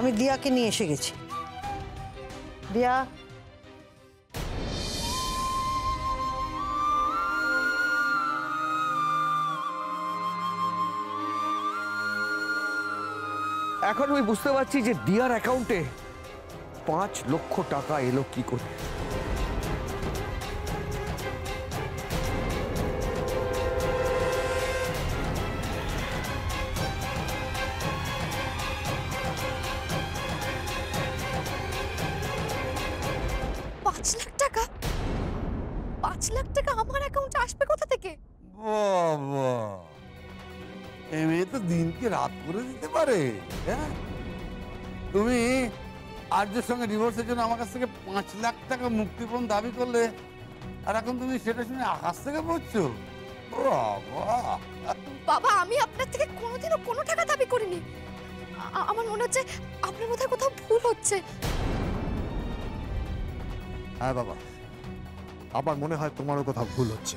আমি দিয়াকে নিয়ে এসে গেছি। দিয়া, এখন আমি বুঝতে পারছি যে দিয়ার অ্যাকাউন্টে 5 লক্ষ টাকা এলো কি করে। $5 লাখ আমার অ্যাকাউন্টে আসবে কোথা থেকে? বাবা, এই মেয়ে তো দিনকে রাত করে দিতে পারে। হ্যাঁ, তুমি আর্যের সঙ্গে ডিভোর্সের জন্য আমার কাছ থেকে 5 লাখ টাকা মুক্তিপণ দাবি করলে, আর এখন তুমি সেটা শুনে আকাশ থেকে পড়ছো। বাবা, আমি আপনার থেকে কোনোদিনও কোনো টাকা দাবি করিনি। আমার মনে হচ্ছে আপনার বোধহয় কোথাও ভুল হচ্ছে। হ্যাঁ বাবা, আমার মনে হয় তোমারও কোথাও ভুল হচ্ছে,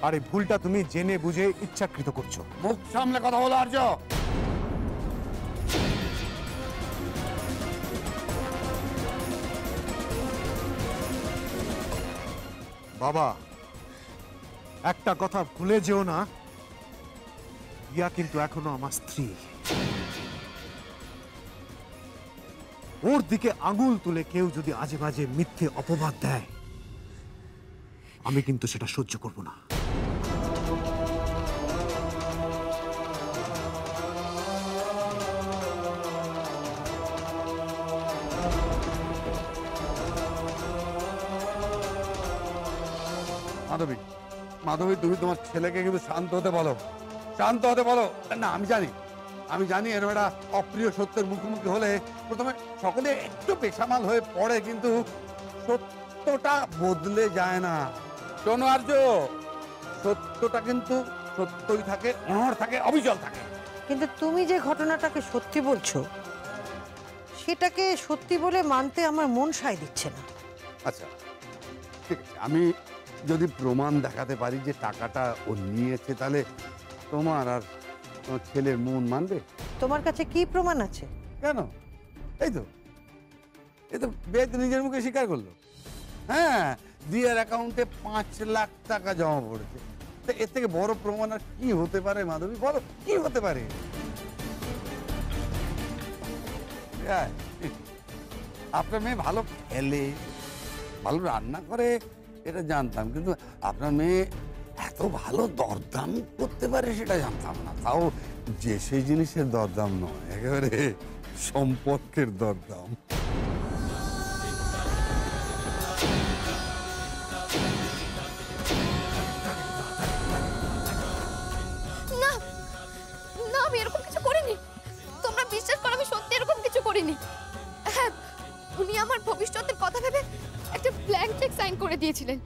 আর এই ভুলটা তুমি জেনে বুঝে ইচ্ছাকৃত করছো। মুখ সামলে কথা বলো আর্য। বাবা, একটা কথা ভুলে যেও না, ইয়া কিন্তু এখনো আমার স্ত্রী। ওর দিকে আঙুল তুলে কেউ যদি আজে বাজে মিথ্যে অপবাদ দেয়, আমি কিন্তু সেটা সহ্য করব না। মাধবী, মাধবী, তুমি তোমার ছেলেকে কিন্তু শান্ত হতে বলো, শান্ত হতে বলো। না, আমি জানি এর একটা অপ্রিয় সত্যের মুখোমুখি হলে প্রথমে সকলে একটু বেসামাল হয়ে পড়ে, কিন্তু সত্যটা বদলে যায় না। শোনো আর্য, সত্যটা কিন্তু সত্যই থাকে, অনড় থাকে, অবিচল থাকে। কিন্তু তুমি যে ঘটনাটাকে সত্যি বলছো, সেটাকে সত্যি বলে মানতে আমার মন সায় দিচ্ছে না। আচ্ছা ঠিক আছে, আমি যদি প্রমাণ দেখাতে পারি যে টাকাটা ও নিয়েছে, তাহলে তোমার আর তোমার ছেলের মন মানবে? তোমার কাছে কি প্রমাণ আছে? কেন, এই তো বেদ নিজের মুখে স্বীকার করলো। হ্যাঁ, দিয়ার অ্যাকাউন্টে 5 লাখ টাকা জমা পড়েছে। এর থেকে বড় প্রমাণ আর কি হতে পারে মাধবী, বলো কি হতে পারে? আপনার মেয়ে ভালো খেলে, ভালো রান্না করে, এটা জানতাম, কিন্তু আপনার মেয়ে এত ভালো দরদাম করতে পারে সেটা জানতাম না। তাও যে সেই জিনিসের দরদাম নয়, একেবারে সম্পর্কের দরদাম। না না, আমি এরকম কিছু করিনি। তোমরা বিশ্বাস করো, আমি সত্যি এরকম কিছু করিনি। হ্যাঁ, উনি আমার ভবিষ্যতের কথা ভেবে একটা ব্ল্যাঙ্ক চেক সাইন করে দিয়েছিলেন,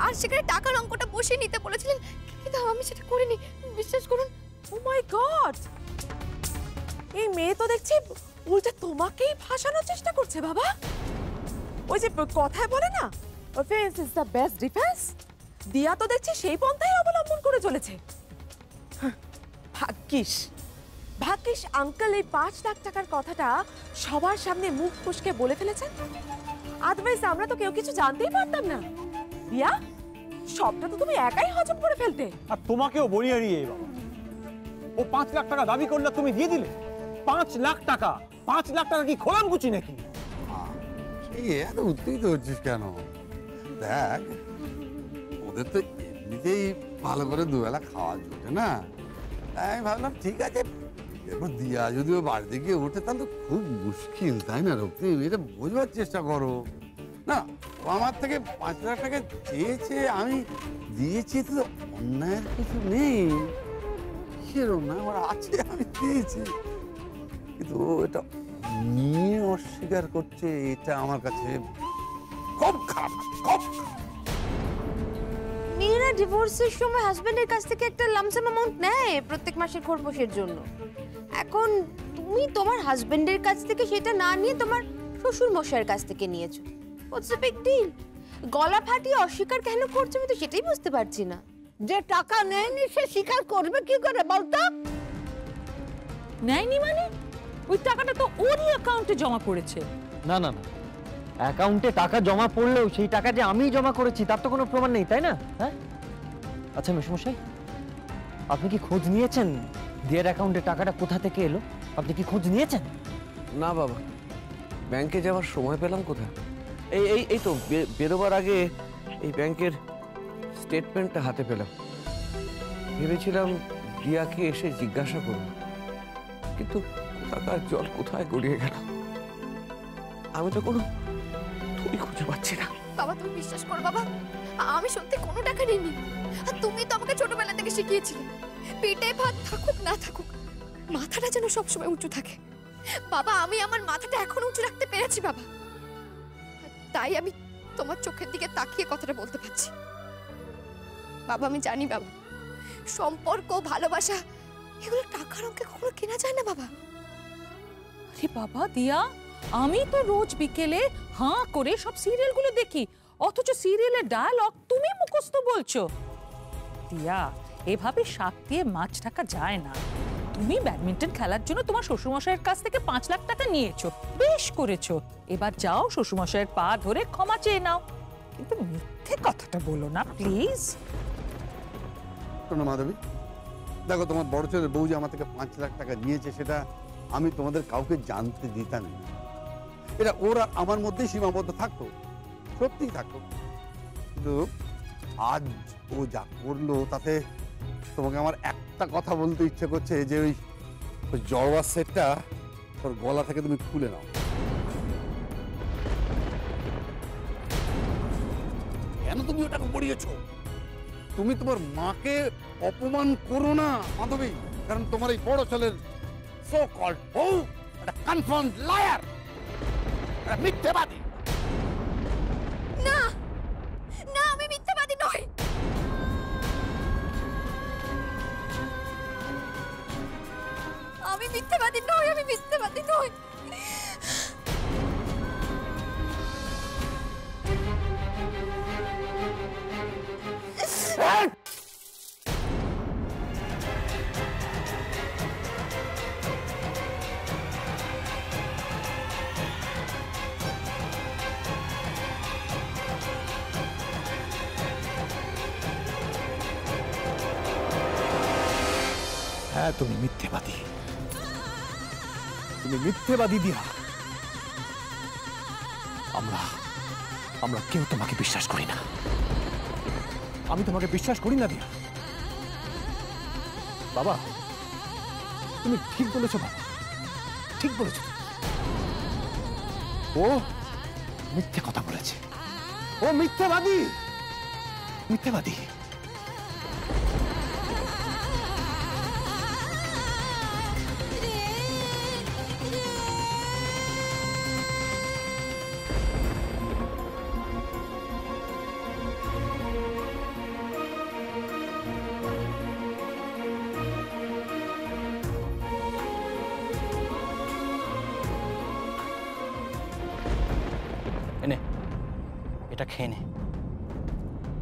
আর সেখানে টাকার অঙ্কটা বসিয়ে নিতে বলেছিলেন, কিন্তু আমি সেটা করিনি, বিশ্বাস করুন। ও মাই গড, এই মেয়ে তো দেখছি উল্টা তোমাকেই ফাঁসানোর চেষ্টা করছে বাবা। ওই যে কথায় বলে না, offence is the best defence, দিয়া তো দেখছি সেই পন্থাই অবলম্বন করে চলেছে। ভাগ্যিস ভাগ্যিস আঙ্কেল এই 5 লাখ টাকার কথাটা সবার সামনে মুখ ফুসকে বলে ফেলেছেন, আদারওয়াইজ আমরা তো কেউ কিছু জানতেই পারতাম না। দিয়া, সবটা তো তুমি একাই হজম করে ফেলতে। আর তোমাকেও বলিয়ে নিয়ে বাবা, ও 5 লাখ টাকা দাবি করলে তুমি দিয়ে দিলে। 5 লাখ টাকা, 5 লাখ টাকা কি খোলাম কুচি নাকি? এত উত্তেজিত হচ্ছিস কেন? দেখ, ওদের তো এমনিতেই ভালো করে দুবেলা খাওয়া জোটে না, তাই আমি ভাবলাম ঠিক আছে, এরপর দিয়া যদি ও বাড়িতে গিয়ে ওঠে তাহলে তো খুব মুশকিল, তাই না রক্তিম? এটা বোঝবার চেষ্টা করো না। ও আমার থেকে 5 লাখ টাকা চেয়েছে, আমি দিয়েছি, তো অন্যায়ের কিছু নেই। সেরকম না, আমার আছে, আমি দিয়েছি, কিন্তু ও এটা নিয়ে অস্বীকার করছে, এটা আমার কাছে খুব খারাপ, খুব। মেয়েরা ডিভোর্সের সময় হাজবেন্ডের কাছ থেকে একটা লামসাম অ্যামাউন্ট নেয় প্রত্যেক মাসের খরপোশের জন্য। এখন তুমি তোমার হাজবেন্ডের কাছ থেকে সেটা না নিয়ে তোমার শ্বশুর মশাইয়ের কাছ থেকে নিয়েছো। What's the big deal? গলা ফাটিয়ে অস্বীকার কেন করছো আমি তো সেটাই বুঝতে পারছি না। যে টাকা নেয়নি সে স্বীকার করবে কি করে বলতো? নেয়নি মানে? ওই টাকাটা তো ওরই অ্যাকাউন্টে জমা পড়েছে। না না না, অ্যাকাউন্টে টাকা জমা পড়লেও সেই টাকা যে আমিই জমা করেছি তার তো কোনো প্রমাণ নেই, তাই না? হ্যাঁ, আচ্ছা মেশমশাই, আপনি কি খোঁজ নিয়েছেন দিয়ার অ্যাকাউন্টে টাকাটা কোথা থেকে এলো? আপনি কি খোঁজ নিয়েছেন? না বাবা, ব্যাংকে যাওয়ার সময় পেলাম কোথায়? এই এই এই তো বেরোবার আগে এই ব্যাংকের স্টেটমেন্টটা হাতে পেলাম। ভেবেছিলাম দিয়াকে এসে জিজ্ঞাসা করব, কিন্তু কোথাকার জল কোথায় গড়িয়ে গেল, আমি তো কোনো তুই খুঁজে পাচ্ছি না। বাবা তুমি বিশ্বাস করো বাবা, আমি সত্যি কোনো টাকা নিইনি। আর তুমি তো আমাকে ছোটবেলা থেকে শিখিয়েছিলে পেটে ভাত থাকুক না থাকুক মাথাটা যেন সবসময় উঁচু থাকে। বাবা আমি আমার মাথাটা এখনো উঁচু রাখতে পেরেছি বাবা, তাই আমি তোমার চোখের দিকে তাকিয়ে কথাটা বলতে পারছি। বাবা আমি জানি বাবা, সম্পর্ক ভালোবাসা এগুলো টাকার অঙ্কে কখনো কেনা যায় না বাবা। আরে বাবা দিয়া, আমি তো রোজ বিকেলে হাঁ করে সব সিরিয়ালগুলো দেখি, অথচ সিরিয়ালের ডায়ালগ তুমি মুখস্থ বলছো। দিয়া, এভাবে শাক দিয়ে মাছ ঢাকা যায় না। তুমি ব্যাডমিন্টন খেলার জন্য তোমার শ্বশুরমশাইয়ের কাছ থেকে 5 লাখ টাকা নিয়েছো, বেশ করেছো। এবার যাও শ্বশুরমশাইয়ের পা ধরে ক্ষমা চেয়ে নাও, কিন্তু মিথ্যে কথাটা বলো না প্লিজ। শোনো মাধবী, দেখো তোমার বড় ছেলের বউ যে আমার থেকে 5 লাখ টাকা নিয়েছে সেটা আমি তোমাদের কাউকে জানতে দিতাম না। এটা ওরা আমার মধ্যেই সীমাবদ্ধ থাকতো, সত্যিই থাকতো। কিন্তু আজ ও যা করলো তাতে তোমাকে আমার একটা কথা বলতে ইচ্ছে করছে যে ওই জওয়া সেটটা ওর গলা থেকে তুমি খুলে নাও। কেন তুমি ওটাকে পড়িয়েছো? তুমি তোমার মাকে অপমান করো না মাধবী, কারণ তোমার এই বড় ছেলের সো কল্ড বউ একটা কনফার্মড লায়ার, একটা মিথ্যাবাদী। না না আমি মিথ্যাবাদী নই। আমি মিথ্যাবাদী নই, আমি মিথ্যাবাদী নই। হ্যাঁ, তুমি মিথ্যেবাদী, তুমি মিথ্যেবাদী দিয়া। আমরা কেউ তোমাকে বিশ্বাস করি না। আমি তোমাকে বিশ্বাস করি না দিয়া। বাবা তুমি ঠিক বলেছো, বাবা ঠিক বলেছো। ও মিথ্যে কথা বলেছে, ও মিথ্যেবাদী, মিথ্যেবাদী। এনে এটা খেয়ে নে,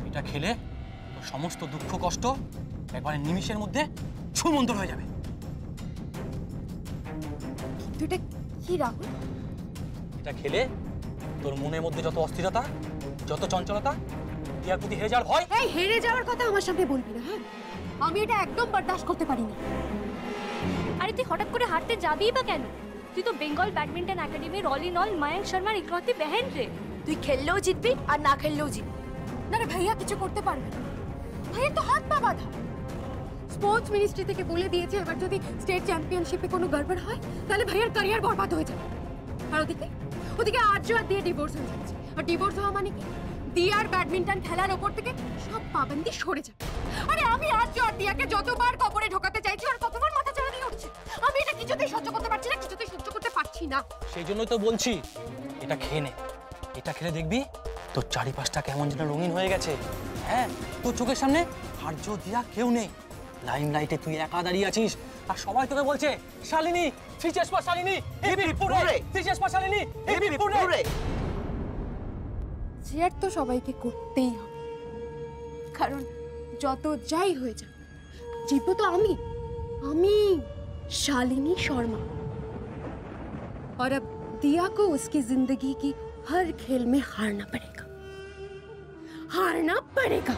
এটা খেলে তোর সমস্ত দুঃখ কষ্ট একবারে নিমিষের মধ্যে ছুমন্তর হয়ে যাবে। কিন্তু এটা কি রাহুল? এটা খেলে তোর মনের মধ্যে যত অস্থিরতা, যত চঞ্চলতা, দিয়ার প্রতি হেরে যাওয়ার ভয়। এই হেরে যাওয়ার কথা আমার সামনে বলবি না, হ্যাঁ? আমি এটা একদম বরদাস্ত করতে পারি না। আরে তুই হঠাৎ করে হারতে যাবি বা কেন? তুই তো বেঙ্গল ব্যাডমিন্টন একাডেমির অল ইন অল মায়াঙ্ক শর্মার ইকলৌতি বেহেন রে। তুই খেললেও জিতবি আর না খেললেও জিতবি। না রে ভাইয়া কিছু করতে পারবে না, ভাইয়ের তো হাত পা বাঁধা। স্পোর্টস মিনিস্ট্রি থেকে বলে দিয়েছে এবার যদি স্টেট চ্যাম্পিয়নশিপে কোনো গড়বড় হয় তাহলে ভাইয়ের ক্যারিয়ার বরবাদ হয়ে যাবে। আর ওদিকে আর্য আর দিয়ে ডিভোর্স হয়ে যাচ্ছে। আর ডিভোর্স হওয়া মানে কি? দিয়ার ব্যাডমিন্টন খেলার ওপর থেকে সব পাবন্দি সরে যাবে। আরে আমি আর্য আর দিয়াকে যতবার কবরে ঢোকাতে চাইছি আর কতবার মাথা চাড়া দিয়ে উঠছে। আমি এটা কিছুতেই সহ্য করতে পারছি না, কিছুতেই সহ্য করতে পারছি না। সেই জন্যই তো বলছি এটা খেয়ে নে। এটা খেলে দেখবি তোর চারিপাশটা কেমন যেন রঙিন হয়ে গেছে। হ্যাঁ, তোর চোখের সামনে আর্য দিয়া কেউ নেই, লাইন লাইটে তুই একা দাঁড়িয়ে আছিস আর সবাই তোকে বলছে শালিনী ফিচেস পা শালিনী পুরে ফিচেস পা শালিনী পুরে। চেয়ার তো সবাইকে করতেই হবে, কারণ যত যাই হয়ে যাক জিতবো তো আমি শালিনী শর্মা। और अब दिया को उसकी जिंदगी की हर खेल में हारना पड़ेगा, हारना पड़ेगा।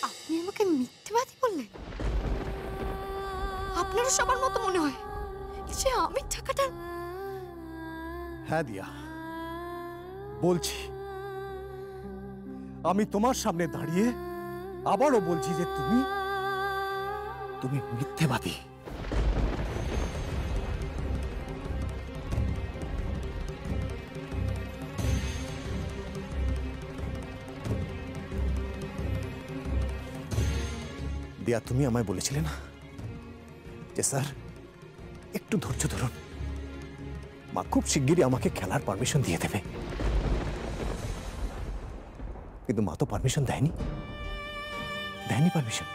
আপনি আমাকে মিথ্যেবাদী বললেন? আপনারও সবার মতো মনে হয় যে আমি টাকাটা? হ্যাঁ দিয়া, বলছি, আমি তোমার সামনে দাঁড়িয়ে আবারও বলছি যে তুমি মিথ্যেবাদী। দিয়া, তুমি আমায় বলেছিলে না যে স্যার একটু ধৈর্য ধরুন, মা খুব শিগগিরই আমাকে খেলার পারমিশন দিয়ে দেবে। কিন্তু মা তো পারমিশন দেয়নি পারমিশন।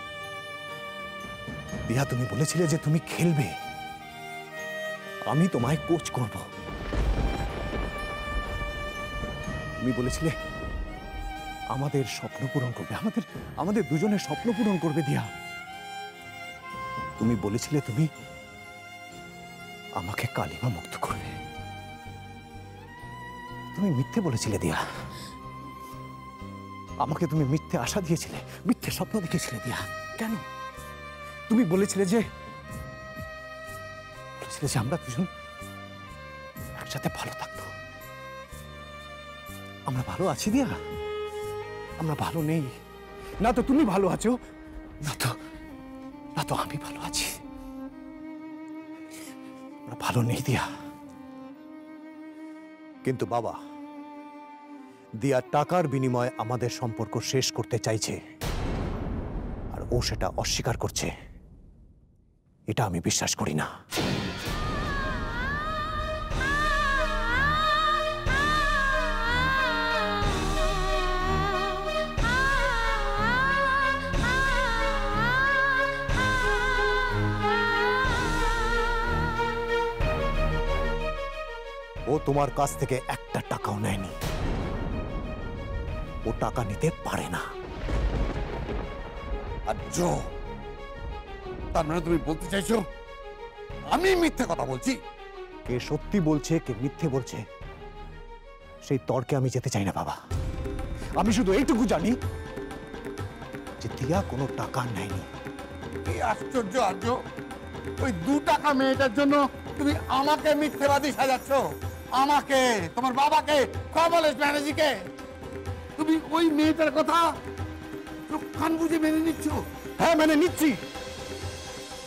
দিয়া, তুমি বলেছিলে যে তুমি খেলবে, আমি তোমায় কোচ করব। তুমি বলেছিলে আমাদের স্বপ্ন পূরণ করবে, আমাদের দুজনের স্বপ্ন পূরণ করবে দিয়া। তুমি বলেছিলে তুমি আমাকে কালিমা মুক্ত করবে। তুমি মিথ্যে বলেছিলে দিয়া, আমাকে তুমি মিথ্যে আশা দিয়েছিলে, মিথ্যে স্বপ্ন দেখেছিলে দিয়া। কেন? তুমি বলেছিলে যে আমরা দুজন একসাথে ভালো থাকবো। আমরা ভালো আছি দিয়া? আমরা ভালো নেই। না তো তুমি ভালো আছো, না তো আমি ভালো আছি। আমরা ভালো নেই দিয়া। কিন্তু বাবা, দিয়া টাকার বিনিময়ে আমাদের সম্পর্ক শেষ করতে চাইছে, আর ও সেটা অস্বীকার করছে। এটা আমি বিশ্বাস করি না। ও তোমার কাছ থেকে একটা টাকাও নেয়নি, ও টাকা নিতে পারে না। আর্য, তার মানে তুমি বলতে চাইছো আমি মিথ্যে কথা বলছি? কে সত্যি বলছে কে মিথ্যে বলছে সেই তর্কে আমি যেতে চাই না বাবা। আমি শুধু এইটুকু জানি যে দিয়া কোনো টাকা নেয়নি। কি আশ্চর্য আর্য, ওই 2 টাকা মেয়েটার জন্য তুমি আমাকে মিথ্যেবাদী সাজাচ্ছ। আমাকে, তোমার বাবাকে, কমলেশ ব্যানার্জিকে। তুমি ওই মেয়েটার কথা চোখ কান বুঝে মেনে নিচ্ছ? হ্যাঁ, মেনে নিচ্ছি।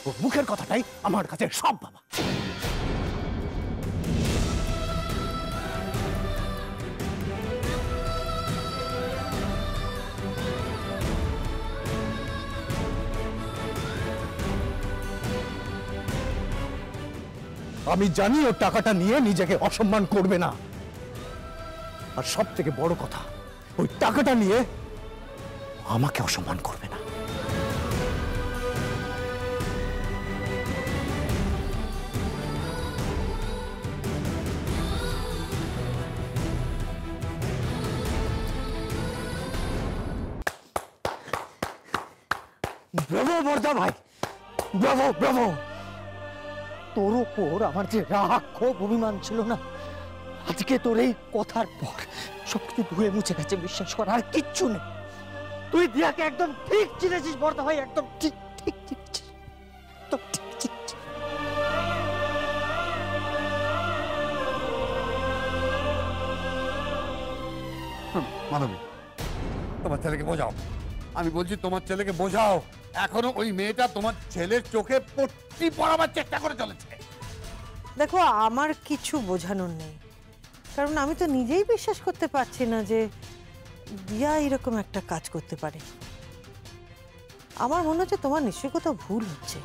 ওর মুখের কথাটাই আমার কাছে সব বাবা। আমি জানি ওর টাকাটা নিয়ে নিজেকে অসম্মান করবে না, আর সব থেকে বড় কথা, ওই টাকাটা নিয়ে আমাকে অসম্মান করবে না। ব্রাভো বর্দা ভাই, ব্রাভো ব্রাভো। তোর ওপর আমার যে রাগ ক্ষোভ অভিমান ছিল না, আজকে তোর এই কথার পর সবকিছু ধুয়ে মুছে গেছে। বিশ্বাস কর, আর কিচ্ছু নেই। তুই দিয়াকে একদম ঠিক চিনেছিস বর্দা ভাই, একদম ঠিক ঠিক চিনেছিস, একদম ঠিক চিনেছিস। মাধবী, তোমার ছেলেকে বোঝাও। আমি বলছি তোমার ছেলেকে বোঝাও। এখনো ওই মেয়েটা তোমার ছেলের চোখে পট্টি পরাবার চেষ্টা করে চলেছে। দেখো, আমার কিছু বোঝানোর নেই, কারণ আমি তো নিজেই বিশ্বাস করতে পারছি না যে দিয়া এরকম একটা কাজ করতে পারে। আমার মনে হচ্ছে তোমার নিশ্চয়ই কোথাও ভুল হচ্ছে।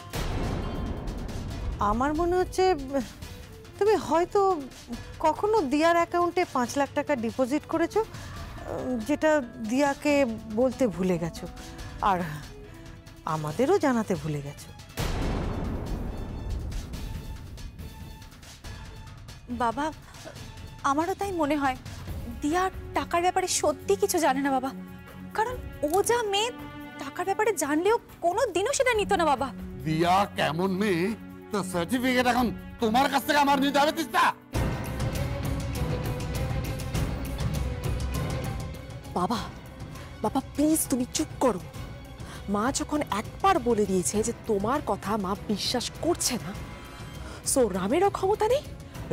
আমার মনে হচ্ছে তুমি হয়তো কখনো দিয়ার অ্যাকাউন্টে 5 লাখ টাকা ডিপোজিট করেছো, যেটা দিয়াকে বলতে ভুলে গেছো, আর আমাদেরও জানাতে ভুলে গেছো। বাবা, আমারও তাই মনে হয়। দিয়া টাকার ব্যাপারে সত্যি কিছু জানে না বাবা, কারণ ও যা মেয়ে টাকার ব্যাপারে জানলেও কোনো দিনও সেটা নিত না বাবা। দিয়া কেমন মেয়ে, তো সার্টিফিকেট এখন তোমার কাছ থেকে আমার নিতে হবে তিস্তা? বাবা বাবা প্লিজ তুমি চুপ করো। মা যখন একবার বলে দিয়েছে যে তোমার কথা মা বিশ্বাস করছে না, সো রামেরও ক্ষমতা নেই,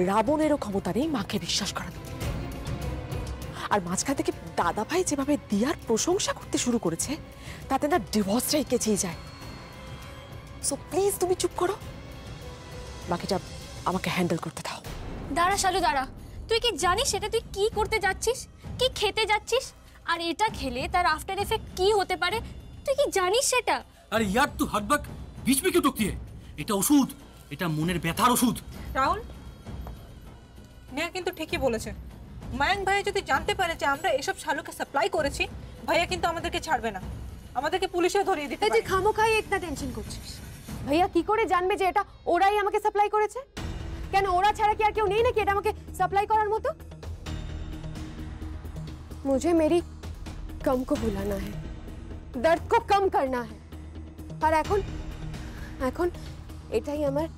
রাবণেরও ক্ষমতা নেই মাকে বিশ্বাস করানো। আর মাঝখান থেকে দাদা ভাই যেভাবে দিয়ার প্রশংসা করতে শুরু করেছে, তাতে না ডিভোর্সটাই কেচেই যায়। সো প্লিজ তুমি চুপ করো, বাকিটা আমাকে হ্যান্ডেল করতে দাও। দাঁড়া শালু দাঁড়া, তুই কি জানিস সেটা তুই কি করতে যাচ্ছিস, কি খেতে যাচ্ছিস, আর এটা খেলে তার আফটার এফেক্ট কি হতে পারে তুই কি জানিস সেটা? আরে ইয়ার তুই হটবাক बीच में क्यों टोकती है? এটা ওষুধ, এটা মনের ব্যথার ওষুধ। রাহুল, নেহা কিন্তু ঠিকই বলেছে। মায়াঙ্ক ভাইয়া যদি জানতে পারে যে আমরা এসব শালুকে সাপ্লাই করেছি, ভাইয়া কিন্তু আমাদেরকে ছাড়বে না, আমাদেরকে পুলিশে ধরিয়ে দিতে পারে। তুই খামোখাই একটা টেনশন করছিস। ভাইয়া কি করে জানবে যে এটা ওরাই আমাকে সাপ্লাই করেছে? কেন ওরা ছাড়া কি আর কেউ নেই নাকি এটা আমাকে সাপ্লাই করার মতো? मुझे मेरी कम को भुलाना है, दर्द को कम करना है, আর এখন এখন এটাই আমার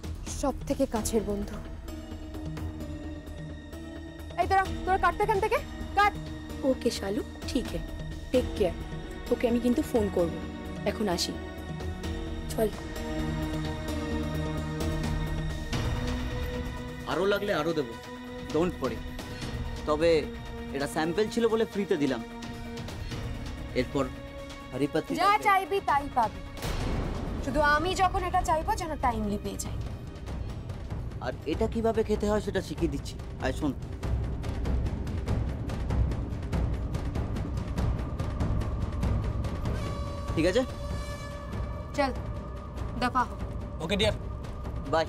সবথেকে কাছের বন্ধু। এই তোরা কাটতে এখান থেকে কাট। ওকে শালু, ঠিক है, টেক কেয়ার। তোকে আমি কিন্তু ফোন করব। এখন আসি, চল। আরো লাগলে আরো দেব, ডোন্ট ওয়ারি। তবে এটা স্যাম্পল ছিল বলে ফ্রিতে দিলাম। এরপর হরিপতি যা চাইবি তাই পাবি, শুধু আমি যখন এটা চাইবো যেন টাইমলি পেয়ে যাই। আর এটা কিভাবে খেতে হয় সেটা শিখিয়ে দিচ্ছি। আয় শোন। ঠিক আছে, চল দফা হো। Okay dear, bye.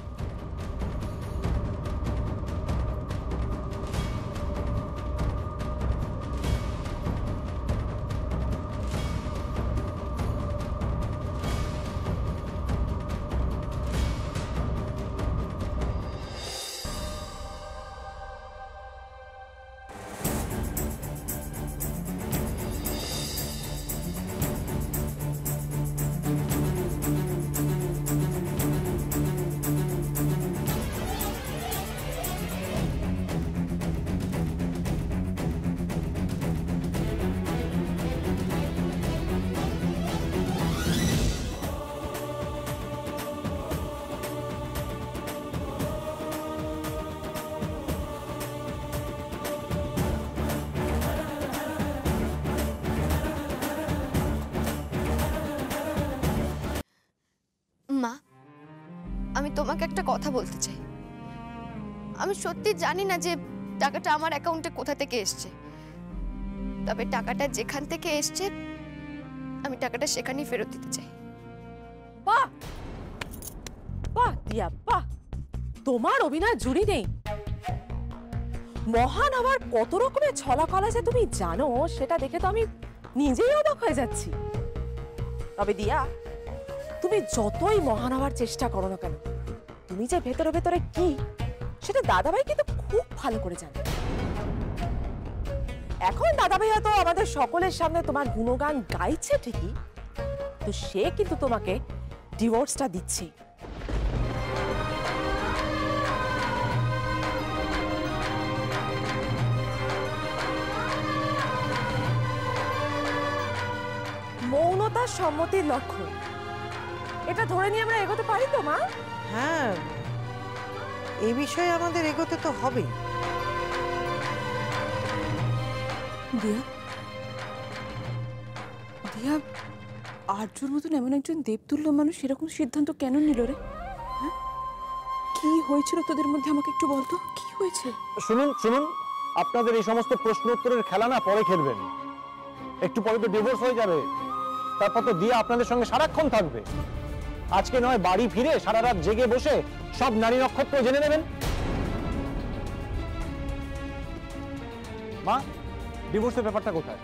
মা, আমি তোমাকে একটা কথা বলতে চাই। আমি সত্যি জানি না যে টাকাটা আমার অ্যাকাউন্টে কোথা থেকে এসছে, তবে টাকাটা যেখান থেকে এসছে আমি টাকাটা সেখানেই ফেরত দিতে চাই। বাহ বাহ দিয়া বাহ, তোমার অভিনয় জুড়ি নেই। মহান আবার কত রকমের ছলাকলা যে তুমি জানো সেটা দেখে তো আমি নিজেই অবাক হয়ে যাচ্ছি। তবে দিয়া, তুমি যতই মহান হওয়ার চেষ্টা করো না কেন, তুমি যে ভেতরে ভেতরে কি সেটা দাদাভাই কিন্তু খুব ভালো করে জানে। এখন দাদাভাই হয়তো আমাদের সকলের সামনে তোমার গুণগান গাইছে ঠিকই, তো সে কিন্তু তোমাকে ডিভোর্সটা দিচ্ছে। মৌনতা সম্মতির লক্ষণ, এটা ধরে নিয়ে আমরা এগোতে পারি তো মা? হ্যাঁ, এই বিষয়ে আমাদের এগোতে তো হবেই। দিয়া, দিয়া আর্যর মতন এমন একজন দেবতুল্য মানুষ এরকম সিদ্ধান্ত কেন নিল রে? হ্যাঁ, কি হয়েছিল তোদের মধ্যে আমাকে একটু বলতো, কি হয়েছে? শুনুন শুনুন, আপনাদের এই সমস্ত প্রশ্ন উত্তরের খেলা না পরে খেলবেন। একটু পরে তো ডিভোর্স হয়ে যাবে, তারপর তো দিয়া আপনাদের সঙ্গে সারাক্ষণ থাকবে। আজকে নয় বাড়ি ফিরে সারা রাত জেগে বসে সব নারী নক্ষত্র জেনে নেবেন। মা, ডিভোর্সের ব্যাপারটা কোথায়?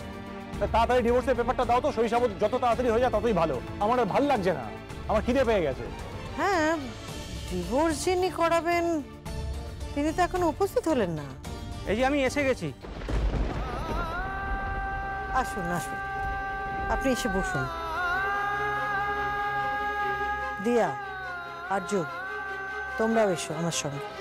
তাড়াতাড়ি ডিভোর্সের পেপারটা দাও তো, শৈশব যত তাড়াতাড়ি হয়ে যায় ততই ভালো। আমার আর ভাল লাগছে না, আমার খিদে পেয়ে গেছে। হ্যাঁ, ডিভোর্স যিনি করাবেন তিনি তো এখনো উপস্থিত হলেন না। এই যে আমি এসে গেছি। আসুন আসুন, আপনি এসে বসুন। দিয়া, আর্য, তোমরাও এসো আমার সঙ্গে।